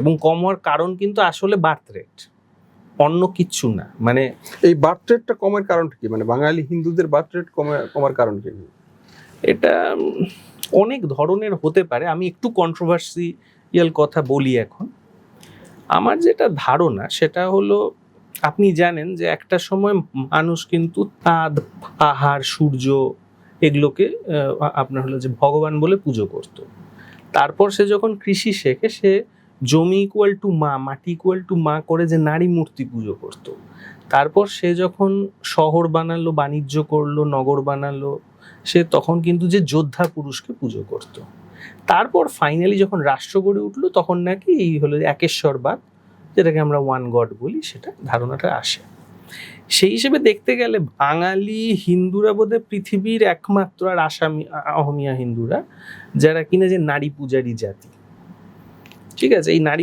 এবং কম হওয়ার কারণ কিন্তু আসলে বার্থ রেট, অন্য কিচ্ছু না। মানে এই বার্থ রেটটা কমের কারণটা কি? মানে বাঙালি হিন্দুদের বার্থ রেট কমার কারণ কি? এটা অনেক ধরনের হতে পারে। আমি একটু কন্ট্রোভার্সিয়াল কথা বলি এখন। আমার যেটা ধারণা সেটা হলো, আপনি জানেন যে একটা সময় মানুষ কিন্তু চাঁদ, পাহাড়, সূর্য এগুলোকে আপনার হলো যে ভগবান বলে পুজো করত। তারপর সে যখন কৃষি শেখে, সে জমি ইকুয়াল টু মা, মাটি ইকুয়াল টু মা করে যে নারী মূর্তি পুজো করত। তারপর সে যখন শহর বানালো, বাণিজ্য করলো, নগর বানালো, সে তখন কিন্তু যে যোদ্ধা পুরুষকে পুজো করত। তারপর ফাইনালি যখন রাষ্ট্র গড়ে উঠলো, তখন নাকি এই হলো একেশ্বরবাদ, যেটাকে আমরা ওয়ান গড বলি, সেটা ধারণাটা আসে। সেই হিসেবে দেখতে গেলে বাঙালি হিন্দুরা বোধহয় পৃথিবীর একমাত্র, আর আসামি অহমিয়া হিন্দুরা, যারা কিনা যে নারী পূজারী জাতি। ঠিক আছে, এই নারী